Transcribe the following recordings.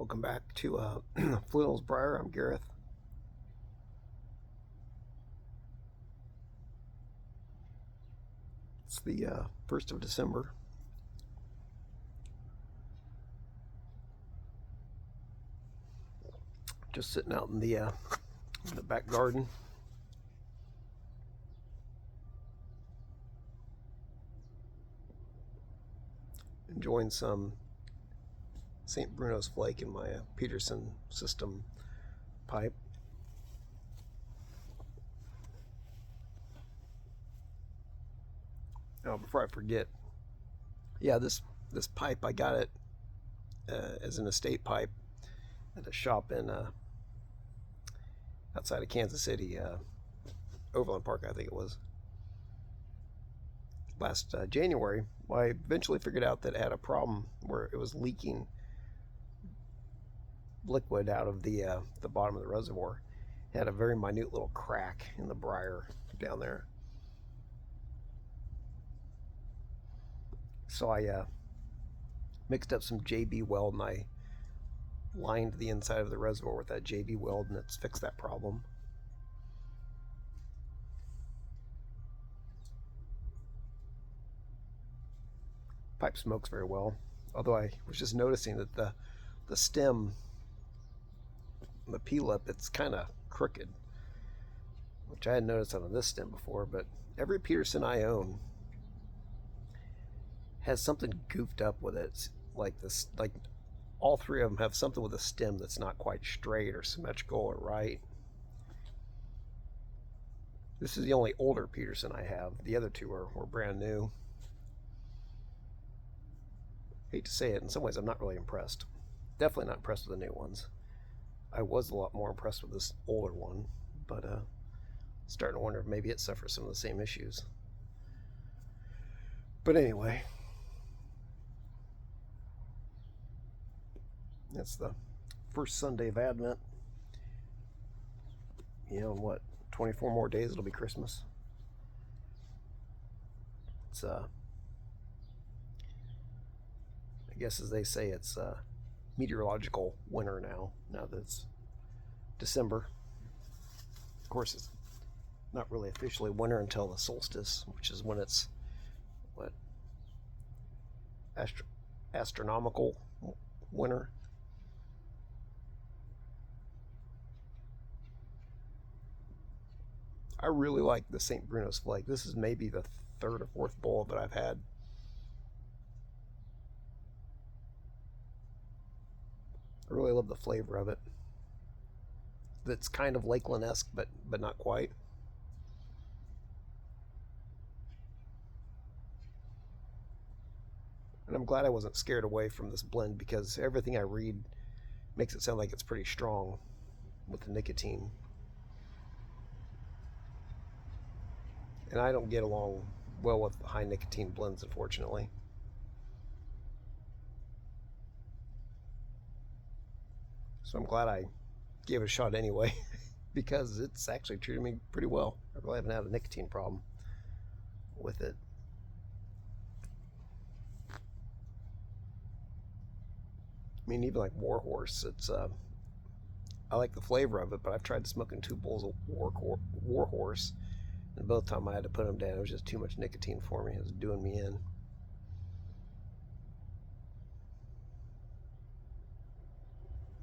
Welcome back to Flannels Briar. I'm Gareth. It's the 1st of December. Just sitting out in the back garden. Enjoying some St. Bruno's flake in my Peterson system pipe. Oh, before I forget, yeah, this pipe, I got it as an estate pipe at a shop in outside of Kansas City, Overland Park, I think it was, last January. Well, I eventually figured out that it had a problem where it was leaking liquid out of the bottom of the reservoir. It had a very minute little crack in the briar down there. So I mixed up some JB weld and I lined the inside of the reservoir with that JB weld, and it's fixed that problem. Pipe smokes very well, although I was just noticing that the stem, the P-lip, it's kind of crooked, which I hadn't noticed on this stem before. But every Peterson I own has something goofed up with it. It's like this, like all three of them have something with a stem that's not quite straight or symmetrical or right. This is the only older Peterson I have. The other two were brand new. Hate to say it, in some ways I'm not really impressed. Definitely not impressed with the new ones. I was a lot more impressed with this older one, but starting to wonder if maybe it suffers some of the same issues. But anyway, it's the first Sunday of Advent. You know, in what, 24 more days it'll be Christmas. It's I guess as they say, it's meteorological winter now that it's December. Of course, it's not really officially winter until the solstice, which is when it's what, astronomical winter. I really like the St. Bruno's flake. This is maybe the third or fourth bowl that I've had. I really love the flavor of it. It's kind of Lakeland-esque, but not quite. And I'm glad I wasn't scared away from this blend, because everything I read makes it sound like it's pretty strong with the nicotine. And I don't get along well with high nicotine blends, unfortunately. So I'm glad I gave it a shot anyway, because it's actually treated me pretty well. I really haven't had a nicotine problem with it. I mean, even like Warhorse, it's I like the flavor of it, but I've tried smoking 2 bowls of Warhorse, and both times I had to put them down. It was just too much nicotine for me. It was doing me in.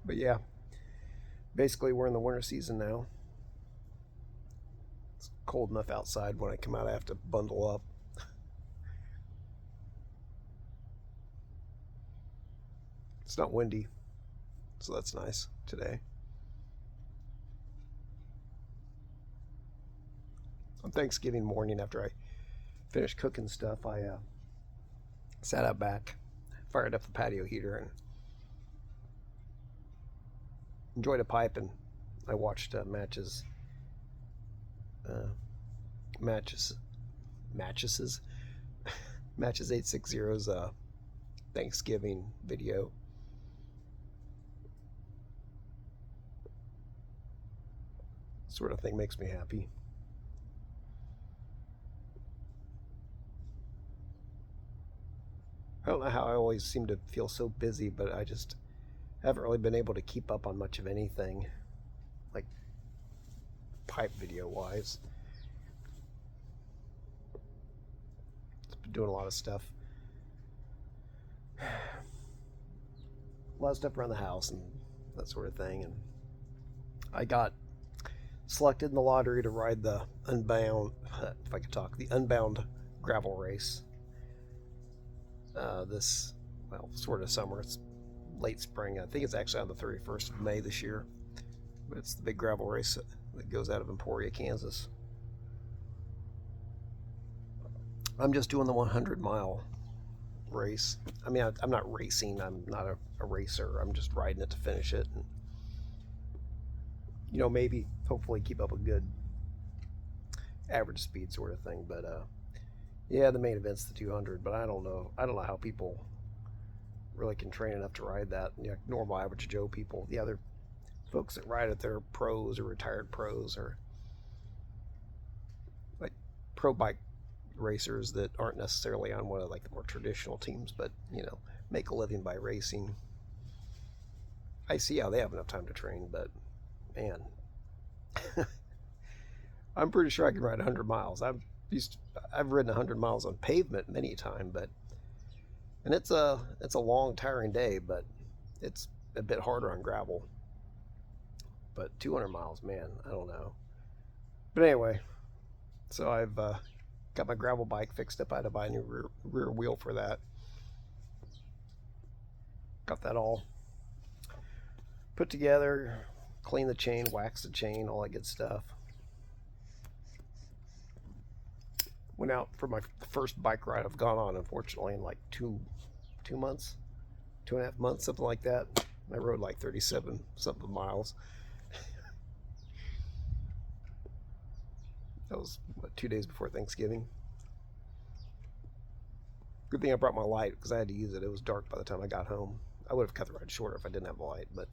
But yeah, basically we're in the winter season now. It's cold enough outside. When I come out, I have to bundle up. It's not windy, so that's nice today. On Thanksgiving morning, after I finished cooking stuff, I sat out back, fired up the patio heater, and enjoyed a pipe, and I watched Match's Matches 860's Thanksgiving video. Sort of thing makes me happy. I don't know how I always seem to feel so busy, but I just haven't really been able to keep up on much of anything, like pipe video wise. It's been doing a lot of stuff. A lot of stuff around the house and that sort of thing. And I got selected in the lottery to ride the Unbound, if I could talk, the Unbound gravel race. This, well, sort of summer. It's late spring. I think it's actually on the 31st of May this year. But it's the big gravel race that goes out of Emporia, Kansas. I'm just doing the 100-mile race. I mean, I'm not racing. I'm not a racer. I'm just riding it to finish it. And, you know, maybe, hopefully keep up a good average speed sort of thing. But, yeah, the main event's the 200, but I don't know how people really can train enough to ride that. You know, normal average Joe people. The other folks that ride it, they're pros or retired pros or like pro bike racers that aren't necessarily on one of like the more traditional teams, but you know, make a living by racing. I see how they have enough time to train, but man, I'm pretty sure I can ride 100 miles. I've ridden 100 miles on pavement many a time, but and it's a long, tiring day, but it's a bit harder on gravel. But 200 miles, man, I don't know. But anyway, so I've got my gravel bike fixed up. I had to buy a new rear wheel for that. Got that all put together, clean the chain, wax the chain, all that good stuff. Went out for my first bike ride I've gone on, unfortunately, in like 2 months, 2.5 months, something like that. I rode like 37 something miles. That was, what, 2 days before Thanksgiving. Good thing I brought my light because I had to use it. It was dark by the time I got home. I would have cut the ride shorter if I didn't have a light, but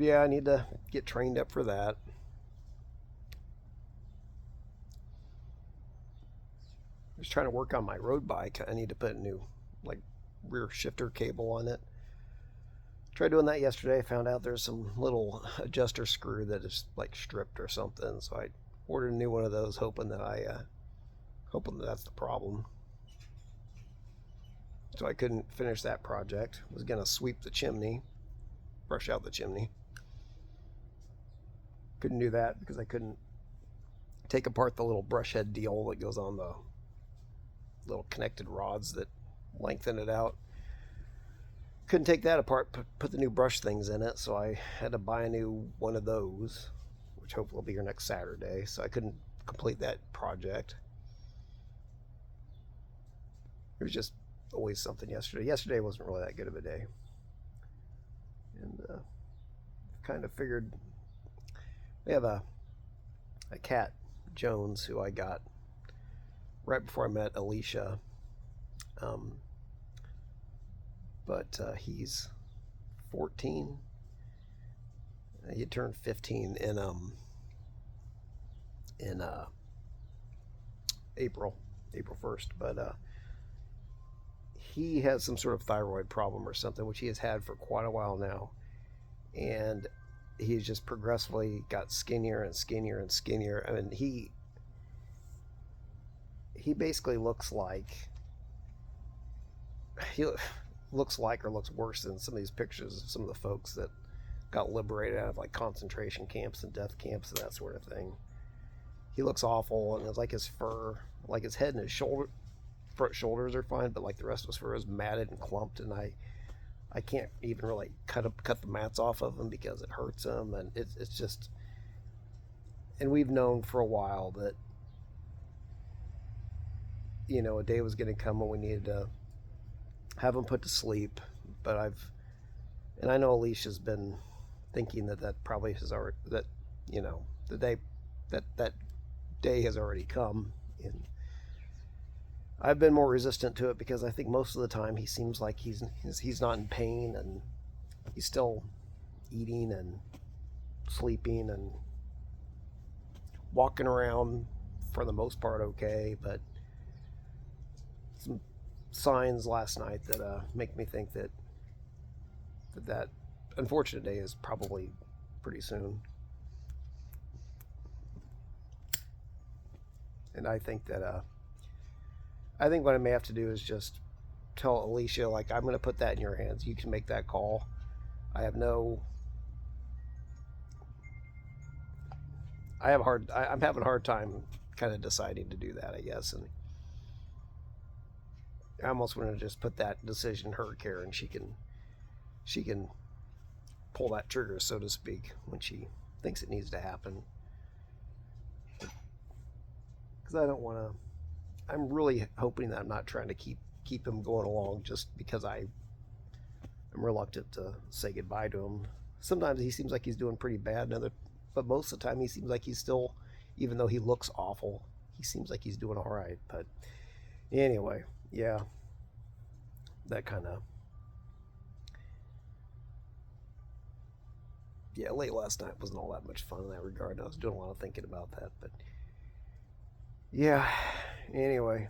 yeah, I need to get trained up for that. I was trying to work on my road bike. I need to put a new like rear shifter cable on it. Tried doing that yesterday. Found out there's some little adjuster screw that is like stripped or something. So I ordered a new one of those, hoping that that's the problem. So I couldn't finish that project. I was gonna sweep the chimney, brush out the chimney. Couldn't do that because I couldn't take apart the little brush head deal that goes on the little connected rods that lengthen it out. Couldn't take that apart, put the new brush things in it, so I had to buy a new one of those, which hopefully will be here next Saturday, so I couldn't complete that project. It was just always something yesterday. Yesterday wasn't really that good of a day. And kind of figured, we have a cat, Jones, who I got right before I met Alicia. But he's 14. He had turned 15 in April 1st. But he has some sort of thyroid problem or something, which he has had for quite a while now. And he's just progressively got skinnier and skinnier and skinnier. I mean, he basically looks like or looks worse than some of these pictures of some of the folks that got liberated out of like concentration camps and death camps and that sort of thing. He looks awful, and it's like his fur, like his head and his front shoulders are fine, but like the rest of his fur is matted and clumped, and I can't even really cut the mats off of him because it hurts him, and it's just. And we've known for a while that, you know, a day was going to come when we needed to have him put to sleep. But I know Alicia's been thinking that probably has already, that, you know, the day that day has already come. And I've been more resistant to it because I think most of the time he seems like he's not in pain, and he's still eating and sleeping and walking around for the most part okay, but signs last night that make me think that that unfortunate day is probably pretty soon. And I think that I think what I may have to do is just tell Alicia, like, I'm going to put that in your hands. You can make that call. I have no. I'm having a hard time kind of deciding to do that, I guess, and I almost want to just put that decision in her care, and she can pull that trigger, so to speak, when she thinks it needs to happen. Because I don't want to. I'm really hoping that I'm not trying to keep him going along just because I'm reluctant to say goodbye to him. Sometimes he seems like he's doing pretty bad, but most of the time he seems like he's still, even though he looks awful, he seems like he's doing all right. But anyway, yeah, that kind of. Yeah, late last night wasn't all that much fun in that regard. I was doing a lot of thinking about that, but yeah. Anyway,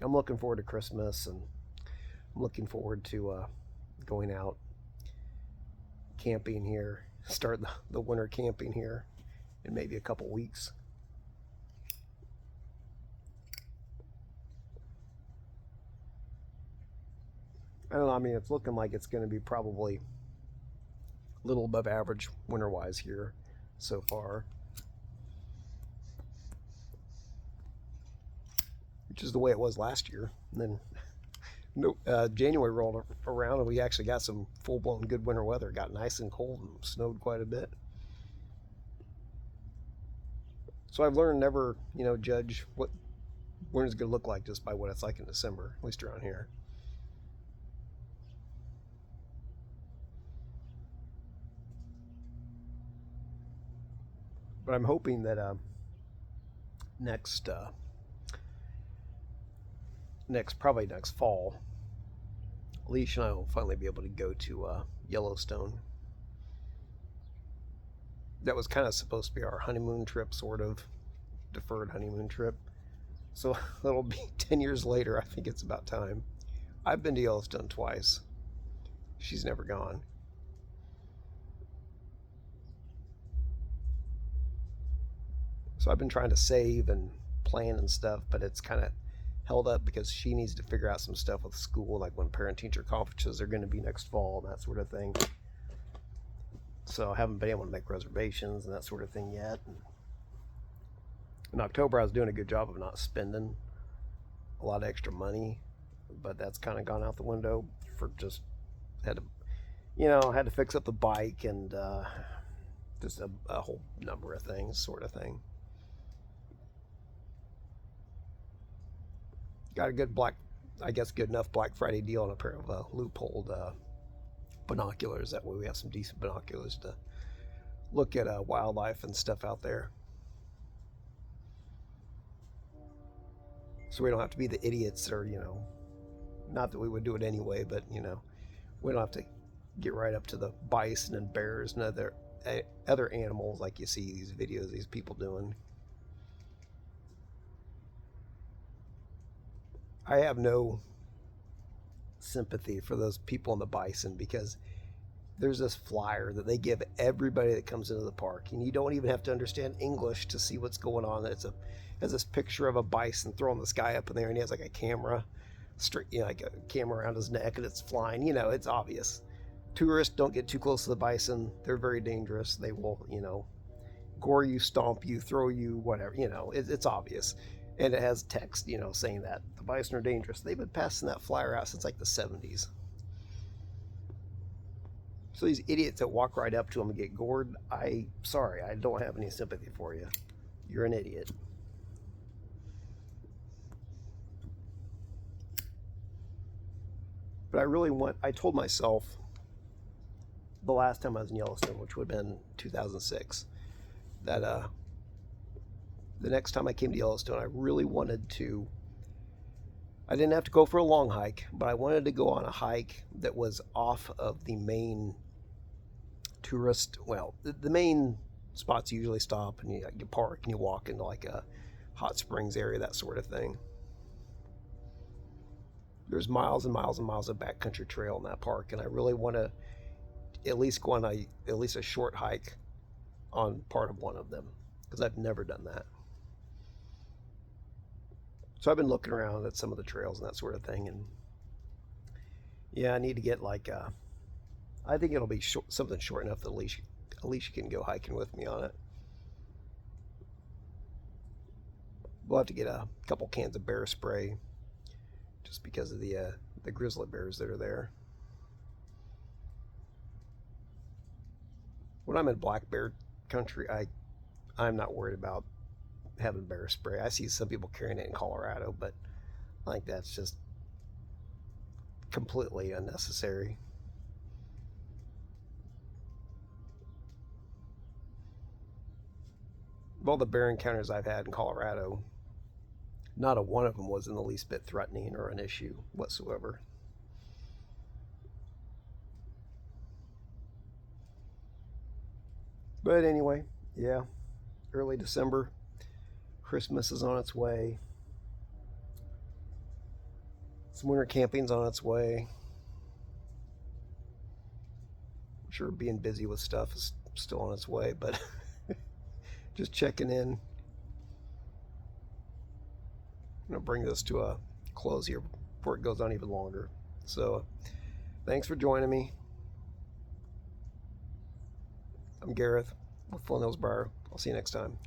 I'm looking forward to Christmas, and I'm looking forward to going out camping here, start the winter camping here in maybe a couple weeks. I don't know. I mean, it's looking like it's going to be probably a little above average winter-wise here so far, which is the way it was last year. And then no, January rolled around, and we actually got some full-blown good winter weather. It got nice and cold and snowed quite a bit. So I've learned never, judge what winter's going to look like just by what it's like in December, at least around here. But I'm hoping that next probably next fall, Leash and I will finally be able to go to Yellowstone. That was kind of supposed to be our honeymoon trip, sort of deferred honeymoon trip. So it'll be 10 years later. I think it's about time. I've been to Yellowstone twice. She's never gone. So I've been trying to save and plan and stuff, but it's kind of held up because she needs to figure out some stuff with school, like when parent-teacher conferences are going to be next fall and that sort of thing. So I haven't been able to make reservations and that sort of thing yet. In October, I was doing a good job of not spending a lot of extra money, but that's kind of gone out the window for just had to fix up the bike and just a whole number of things, sort of thing. Got a good good enough Black Friday deal on a pair of loopholed binoculars. That way we have some decent binoculars to look at wildlife and stuff out there. So we don't have to be the idiots that are, not that we would do it anyway, but, we don't have to get right up to the bison and bears and other animals like you see these videos, these people doing. I have no sympathy for those people in the bison because there's this flyer that they give everybody that comes into the park, and you don't even have to understand English to see what's going on. Has this picture of a bison throwing this guy up in there, and he has like a camera, like a camera around his neck, and it's flying. It's obvious. Tourists don't get too close to the bison. They're very dangerous. They will, gore you, stomp you, throw you, whatever. It's obvious. And it has text, saying that the bison are dangerous. They've been passing that flyer out since like the 70s. So these idiots that walk right up to them and get gored, sorry, I don't have any sympathy for you. You're an idiot. But I told myself the last time I was in Yellowstone, which would have been 2006, that the next time I came to Yellowstone, I really wanted to. I didn't have to go for a long hike, but I wanted to go on a hike that was off of the main the main spots you usually stop and you park and you walk into like a hot springs area, that sort of thing. there's miles and miles and miles of backcountry trail in that park, and I really want to at least go on at least a short hike on part of one of them because I've never done that. So I've been looking around at some of the trails and that sort of thing, and yeah, I need to get like I think it'll be something short enough that Alicia can go hiking with me on it. We'll have to get a couple cans of bear spray just because of the grizzly bears that are there. When I'm in black bear country, I'm not worried about having bear spray. I see some people carrying it in Colorado, but I think that's just completely unnecessary. Of all the bear encounters I've had in Colorado, not a one of them was in the least bit threatening or an issue whatsoever. But anyway, yeah, early December, Christmas is on its way. Some winter camping's on its way. I'm sure being busy with stuff is still on its way, but just checking in. I'm going to bring this to a close here before it goes on even longer. So, thanks for joining me. I'm Gareth with Flint Hills Bar. I'll see you next time.